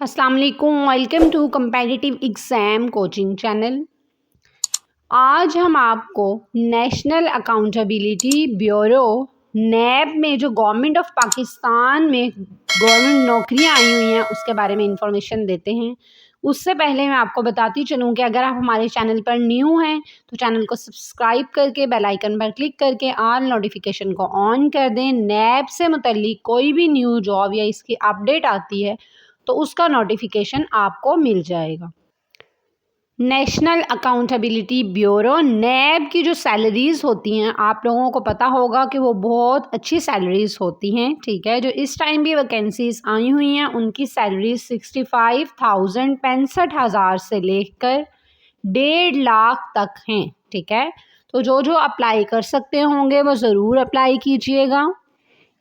अस्सलाम वालेकुम। Welcome to competitive exam coaching channel. आज हम आपको नेशनल अकाउंटेबिलिटी ब्यूरो नैब में जो गवर्नमेंट ऑफ पाकिस्तान में गवर्नमेंट नौकरियां आई हुई हैं उसके बारे में इंफॉर्मेशन देते हैं। उससे पहले मैं आपको बताती चलूँ कि अगर आप हमारे चैनल पर न्यू हैं तो चैनल को सब्सक्राइब करके बेल आइकन पर क्लिक करके ऑल नोटिफिकेशन को ऑन कर दें। नैब से मुतल्लिक कोई भी न्यू जॉब या इसकी अपडेट आती है तो उसका नोटिफिकेशन आपको मिल जाएगा। नेशनल अकाउंटेबिलिटी ब्यूरो नैब की जो सैलरीज़ होती हैं आप लोगों को पता होगा कि वो बहुत अच्छी सैलरीज़ होती हैं, ठीक है। जो इस टाइम भी वैकेंसीज़ आई हुई हैं उनकी सैलरीज 65,000 65,000 से लेकर 1.5 लाख तक हैं, ठीक है। तो जो जो अप्लाई कर सकते होंगे वो ज़रूर अप्लाई कीजिएगा।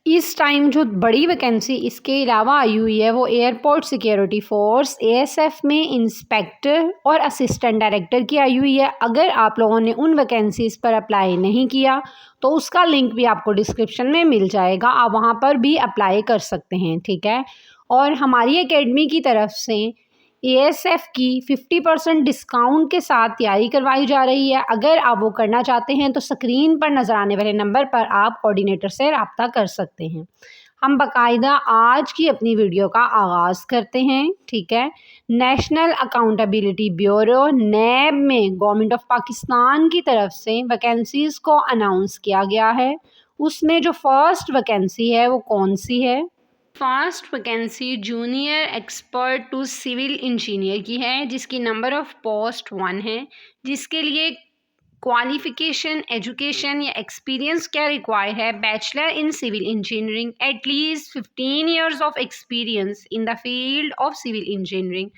इस टाइम जो बड़ी वैकेंसी इसके अलावा आई हुई है वो एयरपोर्ट सिक्योरिटी फोर्स एएसएफ में इंस्पेक्टर और असिस्टेंट डायरेक्टर की आई हुई है। अगर आप लोगों ने उन वैकेंसीज़ पर अप्लाई नहीं किया तो उसका लिंक भी आपको डिस्क्रिप्शन में मिल जाएगा, आप वहाँ पर भी अप्लाई कर सकते हैं, ठीक है। और हमारी एकेडमी की तरफ से एएसएफ की 50% डिस्काउंट के साथ तैयारी करवाई जा रही है। अगर आप वो करना चाहते हैं तो स्क्रीन पर नज़र आने वाले नंबर पर आप कोऑर्डिनेटर से रब्ता कर सकते हैं। हम बाकायदा आज की अपनी वीडियो का आगाज़ करते हैं, ठीक है। नेशनल अकाउंटेबिलिटी ब्यूरो नैब में गवर्नमेंट ऑफ पाकिस्तान की तरफ से वैकेंसीज़ को अनाउंस किया गया है। उसमें जो फर्स्ट वैकेंसी है वो कौन सी है? First vacancy junior expert to civil engineer की है, जिसकी नंबर ऑफ पोस्ट 1 है। जिसके लिए क्वालिफिकेशन, एजुकेशन या एक्सपीरियंस क्या रिक्वायर है? Bachelor in civil engineering, at least 15 years of experience in the field of civil engineering,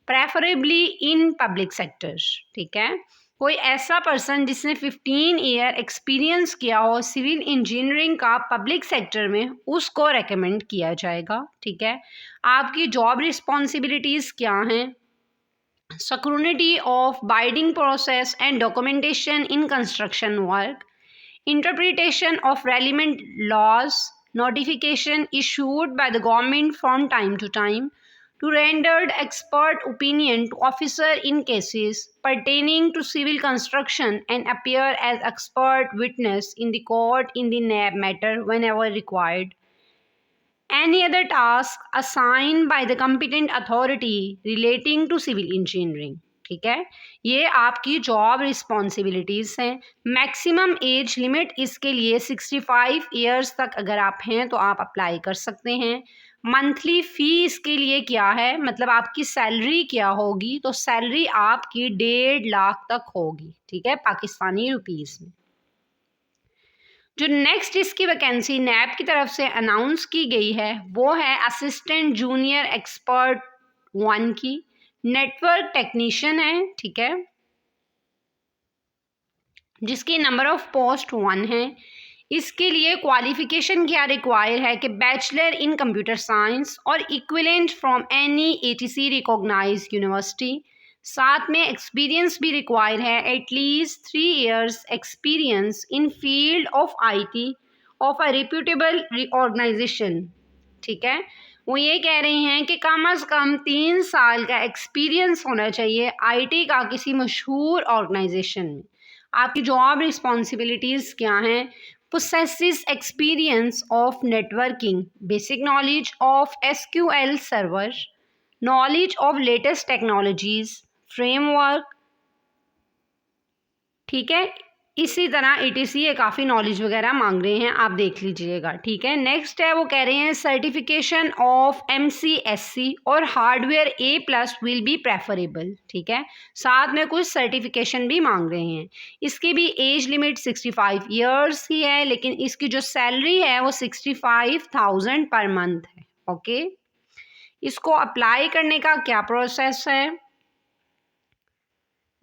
preferably in public sector, ठीक है। कोई ऐसा पर्सन जिसने 15 ईयर एक्सपीरियंस किया हो सिविल इंजीनियरिंग का पब्लिक सेक्टर में, उसको रेकमेंड किया जाएगा, ठीक है। आपकी जॉब रिस्पॉन्सिबिलिटीज़ क्या हैं? Scrutiny of bidding process and documentation in construction work, interpretation of relevant laws, notification issued by the government from time to time, to rendered expert opinion to officer in cases pertaining to civil construction and appear as expert witness in the court in the NAB matter whenever required. Any other task assigned by the competent authority relating to civil engineering, ठीक है। ये आपकी job responsibilities हैं। Maximum age limit इसके लिए 65 years तक अगर आप हैं तो आप अप्लाई कर सकते हैं। मंथली फ़ी इसके लिए क्या है, मतलब आपकी सैलरी क्या होगी? तो सैलरी आपकी 1.5 लाख तक होगी, ठीक है, पाकिस्तानी रुपीज़ में। जो नेक्स्ट इसकी वैकेंसी नैब की तरफ से अनाउंस की गई है वो है असिस्टेंट जूनियर एक्सपर्ट 1 की, नेटवर्क टेक्नीशियन है, ठीक है। जिसकी नंबर ऑफ पोस्ट 1 है। इसके लिए क्वालिफिकेशन क्या रिक्वायर है कि बैचलर इन कंप्यूटर साइंस और equivalent from any ATC recognised university. साथ में एक्सपीरियंस भी रिक्वायर है, at least 3 years experience in field of IT of a reputable organisation, ठीक है। वो ये कह रही हैं कि कम से कम 3 साल का एक्सपीरियंस होना चाहिए आईटी का किसी मशहूर ऑर्गेनाइजेशन में। आपकी जॉब रिस्पॉन्सिबिलिटीज़ क्या हैं? possesses experience of networking, basic knowledge of SQL server, knowledge of latest technologies, framework, ठीक है। इसी तरह ETC ये काफ़ी नॉलेज वगैरह मांग रहे हैं, आप देख लीजिएगा, ठीक है। नेक्स्ट है वो कह रहे हैं सर्टिफिकेशन ऑफ MCSC और hardware A+ will be preferable, ठीक है। साथ में कुछ सर्टिफिकेशन भी मांग रहे हैं। इसकी भी एज लिमिट 65 ईयर्स ही है, लेकिन इसकी जो सैलरी है वो 65,000 पर मंथ है, ओके। इसको अप्लाई करने का क्या प्रोसेस है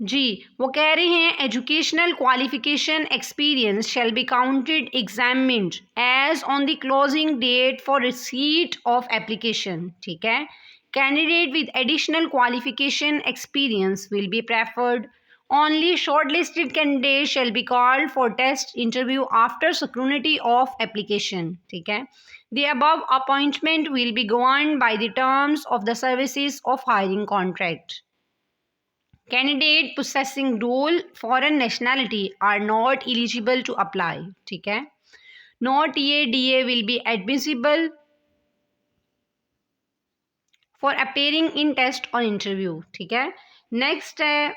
जी? वो कह रहे हैं educational qualification experience shall be counted examined as on the closing date for receipt of application, ठीक है। Candidate with additional qualification experience will be preferred. Only shortlisted candidates shall be called for test interview after scrutiny of application, ठीक है। The above appointment will be governed by the terms of the services of hiring contract. Candidate possessing dual foreign nationality are not eligible to apply. ठीक है. No TA will be admissible for appearing in test or interview. ठीक है. Next है,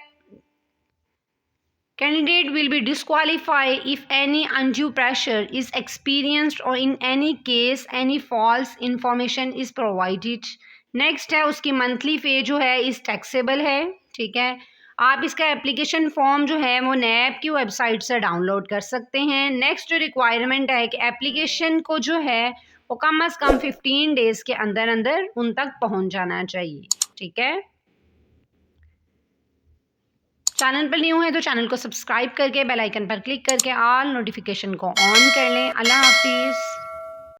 candidate will be disqualified if any undue pressure is experienced or in any case any false information is provided. Next है, उसकी monthly fee जो है इस taxable है. ठीक है. आप इसका एप्लीकेशन फॉर्म जो है वो नैब की वेबसाइट से डाउनलोड कर सकते हैं. नेक्स्ट जो रिक्वायरमेंट है कि एप्लीकेशन को जो है वो कम अज़ कम 15 डेज़ के अंदर अंदर उन तक पहुंच जाना चाहिए. ठीक है. चैनल पर न्यू है तो चैनल को सब्सक्राइब करके बेल आइकन पर क्लिक करके ऑल नोटिफिकेशन को ऑन कर लें. अल्लाह हाफिज़.